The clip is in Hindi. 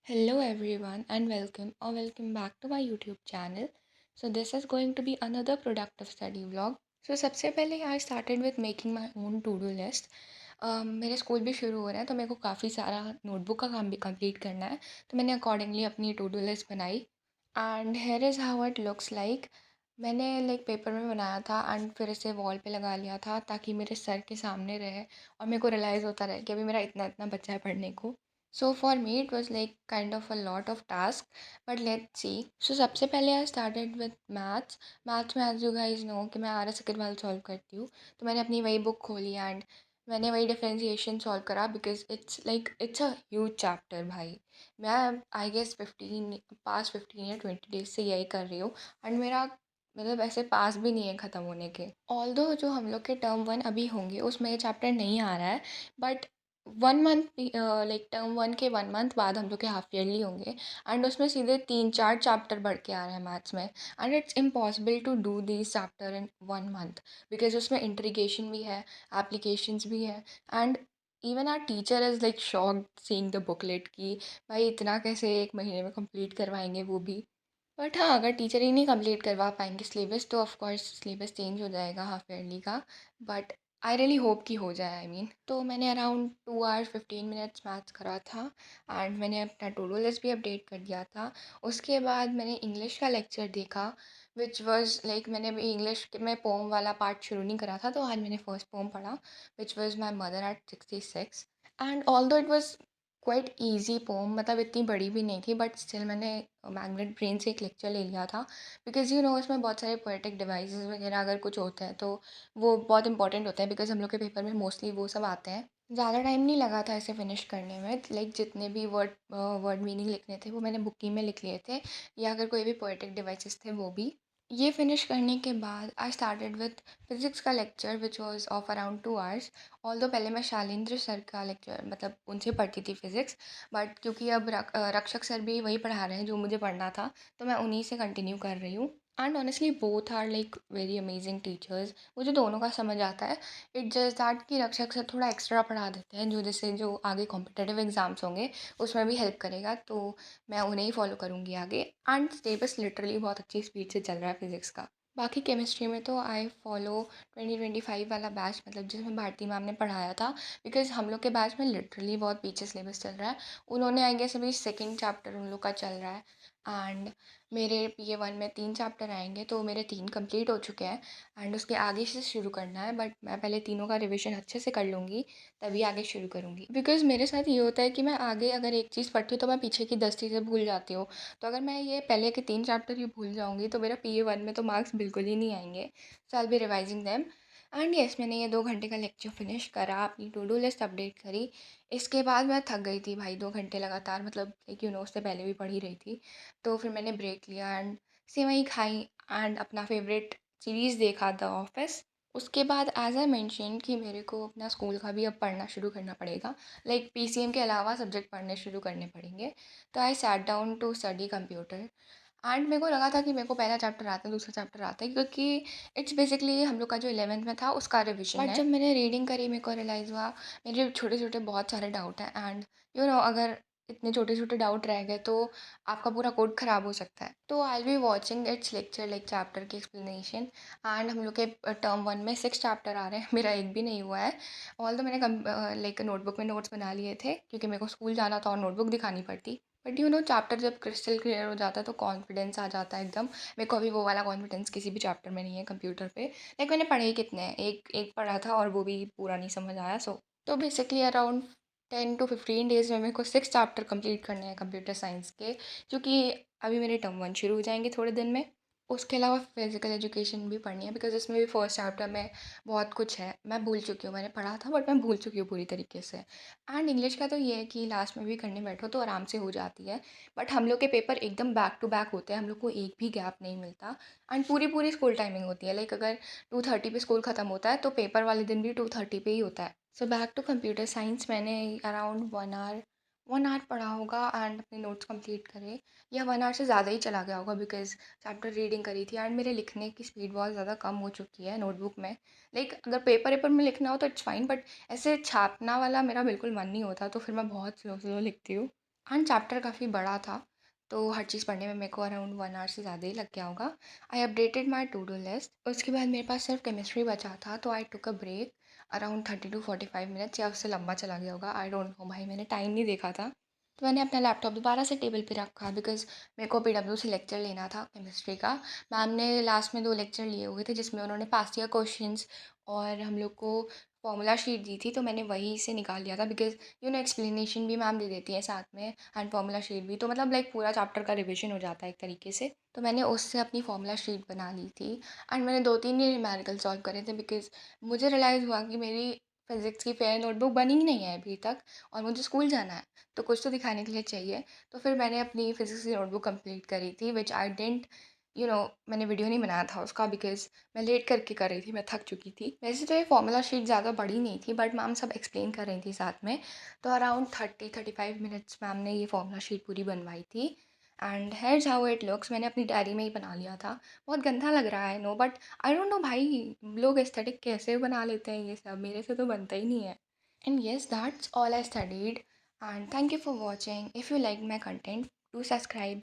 Hello everyone and welcome back to my YouTube channel. So this is going to be another productive study vlog. So सबसे पहले I started with making my own to-do list. मेरे स्कूल भी शुरू हो रहे हैं तो मेरे को काफ़ी सारा नोटबुक का काम भी कंप्लीट करना है, तो मैंने अकॉर्डिंगली अपनी टू डू लिस्ट बनाई and here is how it looks like. मैंने लाइक पेपर में बनाया था एंड फिर इसे वॉल पे लगा लिया था ताकि मेरे सर के सामने रहे और मेरे को रियलाइज़ होता रहे कि अभी मेरा इतना इतना बचा है पढ़ने को। So for me it was like kind of a lot of task, but let's see. So सबसे पहले I started with maths. Maths में एज यू गाइस नो कि मैं RS अग्रवाल सॉल्व करती हूँ, तो मैंने अपनी वही बुक खोली एंड मैंने वही डिफरेंशिएशन सॉल्व करा because it's a huge chapter भाई। मैं आई गेस 15 या 20 डेज से यही कर रही हूँ एंड मेरा मतलब ऐसे पास भी नहीं है ख़त्म होने के। ऑल्दो जो हम लोग के टर्म 1 अभी होंगे उसमें ये चैप्टर नहीं आ रहा है, बट 1 मंथ लाइक टर्म 1 के 1 मंथ बाद हम लोग के हाफ ईयरली होंगे एंड उसमें सीधे 3-4 चैप्टर बढ़ के आ रहे हैं मैथ्स में। And it's impossible to do this chapter in 1 month because उसमें इंट्रीगेशन भी है, एप्लीकेशंस भी है and even our teacher is like shocked seeing the booklet कि भाई इतना कैसे एक महीने में कंप्लीट करवाएंगे वो भी। बट हाँ, अगर टीचर ही नहीं कंप्लीट करवा पाएंगे सिलेबस तो ऑफ कोर्स सिलेबस चेंज हो जाएगा हाफ ईयरली का। बट आई रियली होप कि हो जाए। तो मैंने अराउंड 2 आवर्स 15 मिनट्स मैथ्स करा था एंड मैंने अपना टू डू लिस्ट भी अपडेट कर दिया था। उसके बाद मैंने इंग्लिश का लेक्चर देखा विच वाज लाइक मैंने अभी इंग्लिश में पोम वाला पार्ट शुरू नहीं करा था, तो आज मैंने फर्स्ट पोम पढ़ा which was my mother at 66। And although it was quite easy poem, मतलब इतनी बड़ी भी नहीं थी, बट स्टिल मैंने मैग्नेट ब्रेन से एक लेक्चर ले लिया था बिकॉज उसमें बहुत सारे पोएटिक डिवाइसेस वगैरह अगर कुछ होते हैं तो वो बहुत इंपॉर्टेंट होते हैं बिकॉज हम लोग के पेपर में मोस्टली वो सब आते हैं। ज़्यादा टाइम नहीं लगा था इसे फिनिश करने में, लाइक जितने भी वर्ड मीनिंग लिखने थे वो मैंने बुक में लिख लिए थे, या अगर कोई भी पोएटिक डिवाइसेस थे वो भी। ये फिनिश करने के बाद आई स्टार्टेड विथ फिज़िक्स का lecture which was of around 2 hours. Although पहले मैं शालेंद्र सर का लेक्चर मतलब उनसे पढ़ती थी फिज़िक्स, बट क्योंकि अब रक्षक सर भी वही पढ़ा रहे हैं जो मुझे पढ़ना था, तो मैं उन्हीं से कंटिन्यू कर रही हूँ। And honestly both are like very amazing teachers, मुझे दोनों का समझ आता है। इट जस्ट दैट कि रक्षक सर थोड़ा एक्स्ट्रा पढ़ा देते हैं जो जैसे जो आगे कॉम्पिटेटिव एग्ज़ाम्स होंगे उसमें भी हेल्प करेगा, तो मैं उन्हें ही फॉलो करूँगी आगे। एंड सिलेबस लिटरली बहुत अच्छी स्पीड से चल रहा है फिज़िक्स का। बाकी केमिस्ट्री में तो आई फॉलो 2025 वाला बैच, मतलब जिसमें भारती मैम ने पढ़ाया था, बिकॉज हम लोग के बैच में लिटरली बहुत पीछे सिलेबस चल रहा है। उन्होंने आई गेस अभी सेकंड चैप्टर उन लोग का चल रहा है एंड मेरे PA1 में 3 चैप्टर आएंगे, तो मेरे 3 कंप्लीट हो चुके हैं एंड उसके आगे से शुरू करना है, बट मैं पहले तीनों का रिविजन अच्छे से कर लूँगी तभी आगे शुरू करूँगी। बिकॉज मेरे साथ ये होता है कि मैं आगे अगर एक चीज़ पढ़ती हूँ तो मैं पीछे की 10 चीज़ें भूल जाती हूँ, तो अगर मैं ये पहले के 3 चैप्टर ही भूल जाऊँगी तो मेरा PA1 में तो मार्क्स बिल्कुल ही नहीं आएंगे। So I will be revising them. And yes, मैंने ये 2 घंटे का लेक्चर फिनिश करा, अपनी टू डू लिस्ट अपडेट करी। इसके बाद मैं थक गई थी भाई, 2 घंटे लगातार, मतलब लाइक उससे पहले भी पढ़ ही रही थी, तो फिर मैंने ब्रेक लिया एंड सेवई खाई एंड अपना फेवरेट सीरीज़ देखा द ऑफिस। उसके बाद एज आई मैंशन कि मेरे को अपना स्कूल का भी अब पढ़ना शुरू करना पड़ेगा, लाइक PCM के अलावा सब्जेक्ट पढ़ने शुरू करने पड़ेंगे, तो I sat down to study computer. And मेरे को लगा था कि मेरे को पहला चैप्टर आता है, दूसरा चैप्टर आता है, क्योंकि इट्स बेसिकली हम लोग का जो 11th में था उसका रिविजन है। बट जब मैंने रीडिंग करी मेरे को रियलाइज़ हुआ मेरे छोटे छोटे बहुत सारे डाउट हैं एंड अगर इतने छोटे छोटे डाउट रह गए तो आपका पूरा कोड ख़राब हो सकता है। तो आई will be watching it's lecture like chapter की एक्सप्लेनेशन। एंड हम लोग के टर्म 1 में 6 चैप्टर आ रहे हैं, मेरा एक भी नहीं हुआ है। ऑल तो मैंने लाइक नोटबुक में नोट्स बना लिए थे क्योंकि मेरे को स्कूल जाना था और नोटबुक दिखानी पड़ती। बट चैप्टर जब क्रिस्टल क्लियर हो जाता है तो कॉन्फिडेंस आ जाता है एकदम। मेरे को अभी वो वाला कॉन्फिडेंस किसी भी चैप्टर में नहीं है कंप्यूटर पे। लाइक मैंने पढ़े ही कितने हैं, एक एक पढ़ा था और वो भी पूरा नहीं समझ आया। सो तो बेसिकली अराउंड 10 to 15 डेज़ में मेरे को 6 चैप्टर कंप्लीट करने हैं कंप्यूटर साइंस के, क्योंकि अभी मेरे टर्म 1 शुरू हो जाएंगे थोड़े दिन में। उसके अलावा फिजिकल एजुकेशन भी पढ़नी है बिकॉज इसमें भी फर्स्ट चैप्टर में बहुत कुछ है, मैं भूल चुकी हूँ, मैंने पढ़ा था बट मैं भूल चुकी हूँ पूरी तरीके से। एंड इंग्लिश का तो ये है कि लास्ट में भी करने बैठो तो आराम से हो जाती है, बट हम लोग के पेपर एकदम बैक टू बैक होते हैं, हम लोग को एक भी गैप नहीं मिलता। एंड पूरी पूरी स्कूल टाइमिंग होती है, लाइक अगर 2:30 पे स्कूल ख़त्म होता है तो पेपर वाले दिन भी 2:30 पे ही होता है। So back to computer science, मैंने अराउंड 1 आवर पढ़ा होगा एंड अपने नोट्स कंप्लीट करे, या 1 आवर से ज़्यादा ही चला गया होगा बिकॉज चैप्टर रीडिंग करी थी एंड मेरे लिखने की स्पीड बहुत ज़्यादा कम हो चुकी है नोटबुक में। लाइक अगर पेपर पेपर में लिखना हो तो इट्स फाइन, बट ऐसे छापना वाला मेरा बिल्कुल मन नहीं होता, तो फिर मैं बहुत स्लो स्लो लिखती हूँ। एंड चैप्टर काफ़ी बड़ा था, तो हर चीज़ पढ़ने में मेरे को अराउंड 1 आवर से ज़्यादा ही लग गया होगा। I updated my to do list. उसके बाद मेरे पास सिर्फ केमिस्ट्री बचा था, तो I took a break around 30 to 45 minutes, या उससे लंबा चला गया होगा, आई डोंट नो भाई, मैंने टाइम नहीं देखा था। तो मैंने अपना लैपटॉप दोबारा से टेबल पे रखा बिकॉज़ मेरे को पीडब्ल्यू से लेक्चर लेना था केमिस्ट्री का। मैम ने लास्ट में 2 लेक्चर लिए हुए थे जिसमें उन्होंने पास्ट ईयर क्वेश्चंस और हम लोग को फॉर्मूला शीट दी थी, तो मैंने वहीं से निकाल लिया था बिकॉज़ एक्सप्लेनेशन भी मैम दे देती हैं साथ में एंड फॉर्मूला शीट भी, तो मतलब लाइक पूरा चैप्टर का रिविजन हो जाता है एक तरीके से। तो मैंने उससे अपनी फॉर्मूला शीट बना ली थी एंड मैंने 2-3 ही न्यूमेरिकल सॉल्व करे थे बिकॉज़ मुझे रियलाइज़ हुआ कि मेरी फिज़िक्स की फेयर नोटबुक बनी ही नहीं है अभी तक और मुझे स्कूल जाना है, तो कुछ तो दिखाने के लिए चाहिए। तो फिर मैंने अपनी फिज़िक्स की नोटबुक कंप्लीट करी थी व्हिच आई डिडंट मैंने वीडियो नहीं बनाया था उसका बिकॉज़ मैं लेट करके कर रही थी, मैं थक चुकी थी। वैसे तो ये फॉर्मूला शीट ज़्यादा बड़ी नहीं थी बट मैम सब एक्सप्लेन कर रही थी साथ में। तो अराउंड 30-35 मिनट्स मैम ने ये फॉर्मूला शीट पूरी बनवाई थी and here's how it looks. मैंने अपनी डायरी में ही बना लिया था। बहुत गंदा लग रहा है I know, but I don't know भाई, लोग एस्थेटिक कैसे बना लेते हैं ये सब, मेरे से तो बनता ही नहीं है। And yes, that's all I studied. And thank you for watching. If you like my content, do subscribe.